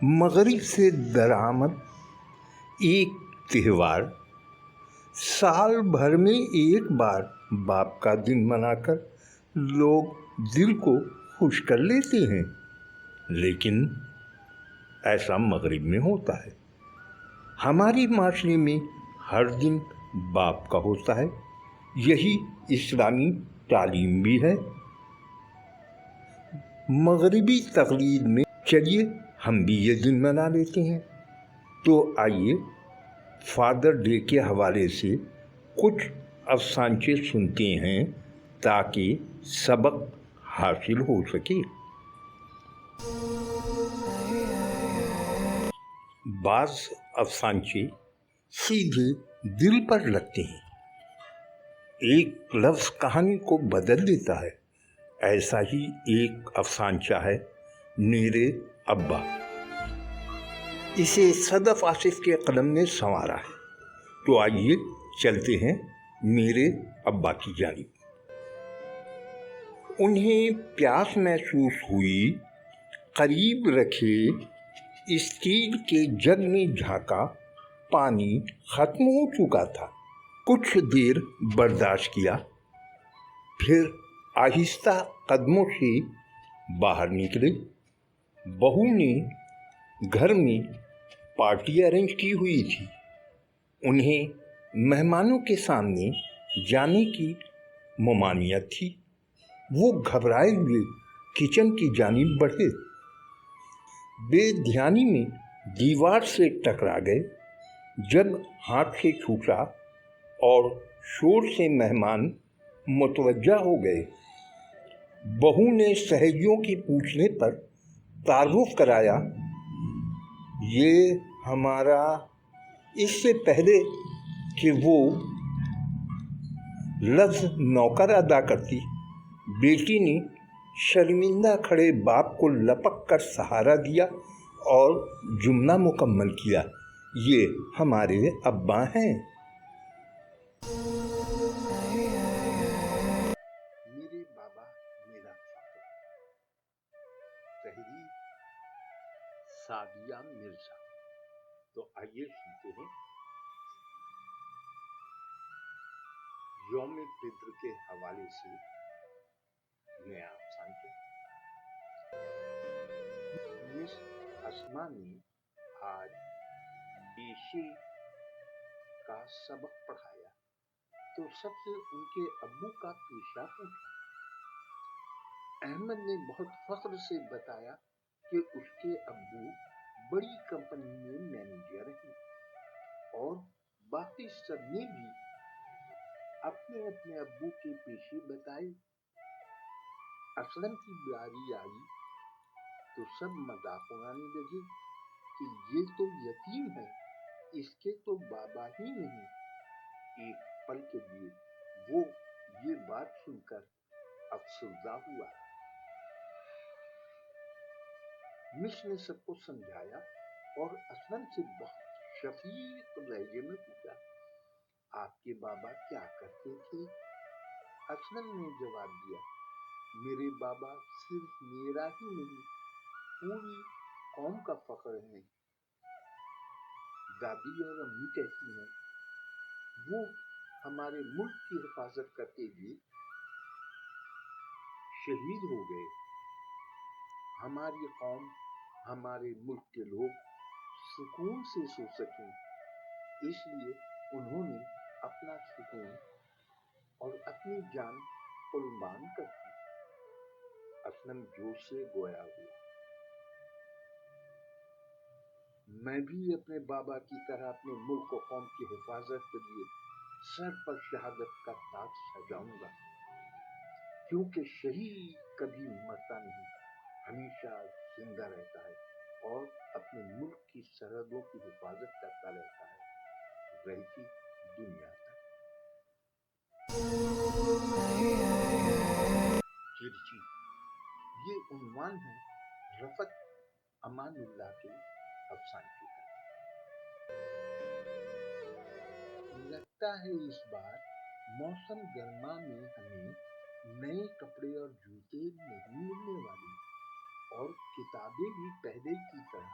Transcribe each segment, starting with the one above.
مغرب سے درآمد ایک تہوار، سال بھر میں ایک بار باپ کا دن منا کر لوگ دل کو خوش کر لیتے ہیں، لیکن ایسا مغرب میں ہوتا ہے۔ ہماری معاشرے میں ہر دن باپ کا ہوتا ہے، یہی اسلامی تعلیم بھی ہے۔ مغربی تقلید میں چلیے ہم بھی یہ دن منا لیتے ہیں، تو آئیے فادر ڈے کے حوالے سے کچھ افسانچے سنتے ہیں تاکہ سبق حاصل ہو سکے۔ بعض افسانچے سیدھے دل پر لگتے ہیں، ایک لفظ کہانی کو بدل دیتا ہے۔ ایسا ہی ایک افسانچہ ہے میرے ابا، اسے صدف آصف کے قلم نے سنوارا ہے۔ تو آئیے چلتے ہیں میرے ابا کی جانب۔ انہیں پیاس محسوس ہوئی، قریب رکھے اسٹیل کے جگ میں جھانکا، پانی ختم ہو چکا تھا۔ کچھ دیر برداشت کیا، پھر آہستہ قدموں سے باہر نکلے۔ بہو نے گھر میں پارٹی ارینج کی ہوئی تھی، انہیں مہمانوں کے سامنے جانے کی ممانعت تھی۔ وہ گھبرائے ہوئے کچن کی جانب بڑھے، بے دھیانی میں دیوار سے ٹکرا گئے۔ جب ہاتھ سے چھوٹا اور شور سے مہمان متوجہ ہو گئے۔ بہو نے سہیلیوں کی پوچھنے پر تعارف کرایا، یہ ہمارا۔ اس سے پہلے کہ وہ لفظ نوکر ادا کرتی، بیٹی نے شرمندہ کھڑے باپ کو لپک کر سہارا دیا اور جملہ مکمل کیا، یہ ہمارے ابا ہیں۔ میرے بابا میرا فخر۔ تحریر سعدیہ مرزا۔ تو آئیے سنتے ہیں یوم پدر کے حوالے سے نیا افسانچہ۔ مس اسما نے آج پیشے کا سبق پڑھایا تو سب سے ان کے ابو کا پیشہ پوچھا۔ احمد نے بہت فخر سے بتایا کہ اس کے ابو بڑی کمپنی میں مینیجر ہیں، اور باقی سب نے بھی اپنے اپنے ابو کے پیشے بتائے۔ اسلم کی باری آئی تو سب مذاق اڑانے لگے کہ یہ تو یتیم ہے، اس کے تو بابا ہی نہیں۔ ایک پل کے لیے وہ یہ بات سن کر افسردہ ہوا۔ مس نے سب کو سمجھایا اور اسلم سے بہت شفیق لہجے میں پوچھا، آپ کے بابا کیا کرتے تھے؟ اسلم نے جواب دیا، میرے بابا صرف میرا ہی نہیں، پوری قوم کا فخر ہے۔ دادی اور امی کہتی ہیں وہ ہمارے ملک کی حفاظت کرتے ہوئے شہید ہو گئے۔ ہماری قوم، ہمارے ملک کے لوگ سکون سے سو سکیں، اس لیے انہوں نے اپنا سکون اور اپنی جان قربان کر دی۔ اسلم جوش سے گویا ہوا، میں بھی اپنے بابا کی طرح اپنے ملک و قوم کی حفاظت کے لیے سر پر شہادت کا تاج سجاؤں گا، کیونکہ شہید کبھی مرتا نہیں، ہمیشہ زندہ رہتا ہے اور اپنے ملک کی سرحدوں کی حفاظت کرتا رہتا ہے، رہتی دنیا تک۔ چرچی، یہ عنوان ہے رفعت امان اللہ کے افسانچے کا۔ لگتا ہے اس بار موسم گرما میں ہمیں نئے کپڑے اور جوتے نہیں ملنے والے، اور کتابیں بھی پہلے کی طرح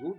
2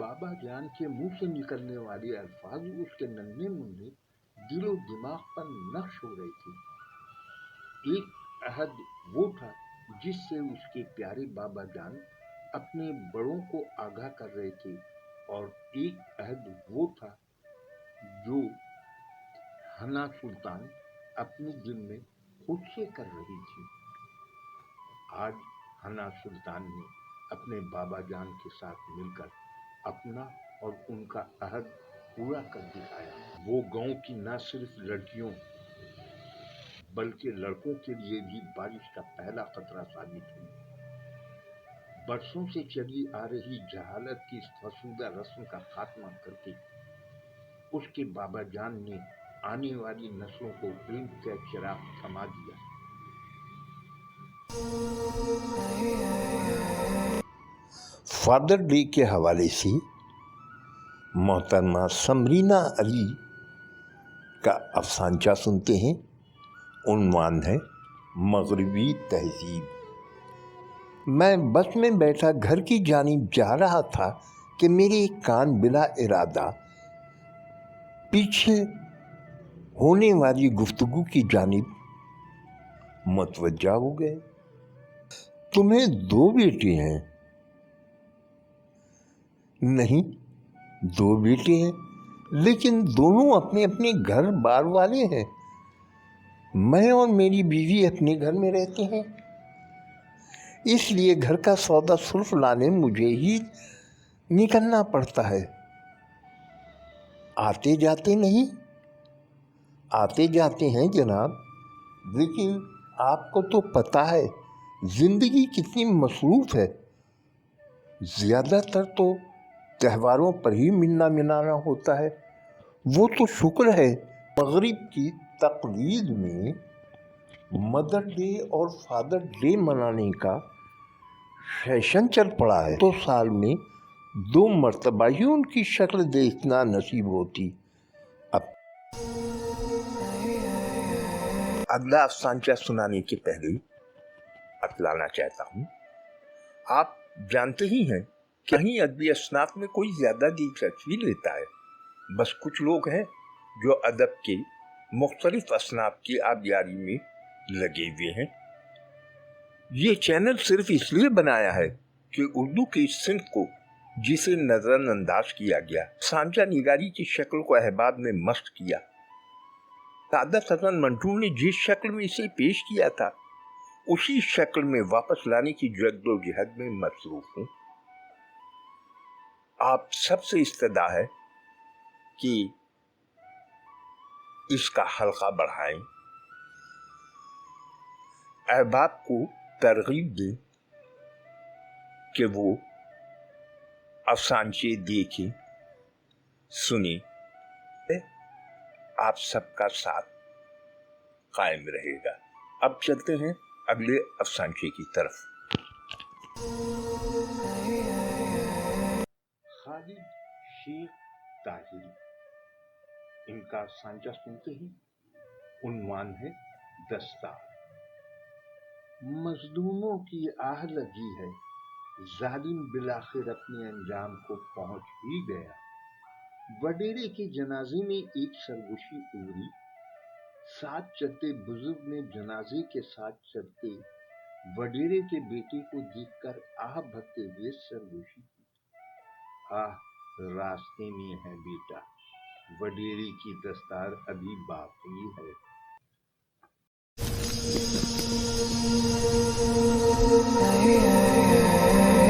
بابا جان کے منہ سے نکلنے والے الفاظ اس کے ننھے منھے دل و دماغ پر نقش ہو رہے تھے۔ ایک عہد وہ تھا جس سے اس کے پیارے بابا جان اپنے بڑوں کو آگاہ کر رہے تھے، اور ایک عہد وہ تھا جو حنا سلطان اپنے دل میں خود سے کر رہی تھی۔ آج حنا سلطان نے اپنے بابا جان کے ساتھ مل کر اپنا اور ان کا عہد پورا کر دکھایا۔ وہ گاؤں کی نہ صرف لڑکیوں بلکہ لڑکوں کے لیے بھی بارش کا پہلا خطرہ ثابت ہوئی۔ برسوں سے چلی آ رہی جہالت کی اس فرسودہ رسم کا خاتمہ کر کے اس کے بابا جان نے آنے والی نسلوں کو علم کا چراغ تھما دیا۔ فادر ڈے کے حوالے سے محترمہ سمرینہ علی کا افسانچہ سنتے ہیں۔ عنوان ہے مغربی تہذیب۔ میں بس میں بیٹھا گھر کی جانب جا رہا تھا کہ میرے کان بلا ارادہ پیچھے ہونے والی گفتگو کی جانب متوجہ ہو گئے۔ تمہیں 2 بیٹے ہیں؟ نہیں، 2 بیٹے ہیں، لیکن دونوں اپنے اپنے گھر بار والے ہیں۔ میں اور میری بیوی اپنے گھر میں رہتے ہیں، اس لیے گھر کا سودا صرف لانے مجھے ہی نکلنا پڑتا ہے۔ آتے جاتے نہیں؟ آتے جاتے ہیں جناب، لیکن آپ کو تو پتہ ہے زندگی کتنی مصروف ہے۔ زیادہ تر تو تہواروں پر ہی ملنا منانا ہوتا ہے۔ وہ تو شکر ہے مغرب کی تقلید میں مدر ڈے اور فادر ڈے منانے کا فیشن چل پڑا ہے، تو سال میں 2 مرتبہ ہی ان کی شکل دیکھنا نصیب ہوتی۔ اب اگلا افسانچہ سنانے کے پہلے بتلانا چاہتا ہوں، آپ جانتے ہی ہیں کہ کہیں ادبی اصناف میں کوئی زیادہ دلچسپی لیتا ہے۔ بس کچھ لوگ ہیں جو ادب کے مختلف اصناف کی آبیاری میں لگے ہوئے ہیں۔ یہ چینل صرف اس لیے بنایا ہے کہ اردو کی اس صنف کو جسے نظر انداز کیا گیا، افسانچہ نگاری کی شکل کو احباب میں مست کیا۔ سعادت حسن منٹو نے جس شکل میں اسے پیش کیا تھا، اسی شکل میں واپس لانے کی جد و جہد میں مصروف ہوں۔ آپ سب سے استدعا ہے کہ اس کا حلقہ بڑھائیں، احباب کو ترغیب دیں کہ وہ افسانچے دیکھیں، سنیں۔ آپ سب کا ساتھ قائم رہے گا۔ اب چلتے ہیں اگلے افسانچے کی طرف۔ خالد شیخ طاہری، ان کا افسانچہ سنتے ہیں۔ عنوان ہے دستار۔ مظلوموں کی آہ لگی ہے، ظالم بالآخر اپنے انجام کو پہنچ ہی گیا۔ وڈیرے کے جنازے میں ایک سرگوشی ابھری، ساتھ چلتے بزرگ نے جنازے کے ساتھ چلتے وڈیرے کے بیٹے کو دیکھ کر آہ بھرتے ہوئے سرگوشی کی۔ آہ، راستے میں ہے بیٹا، وڈیرے کی دستار ابھی باقی ہے۔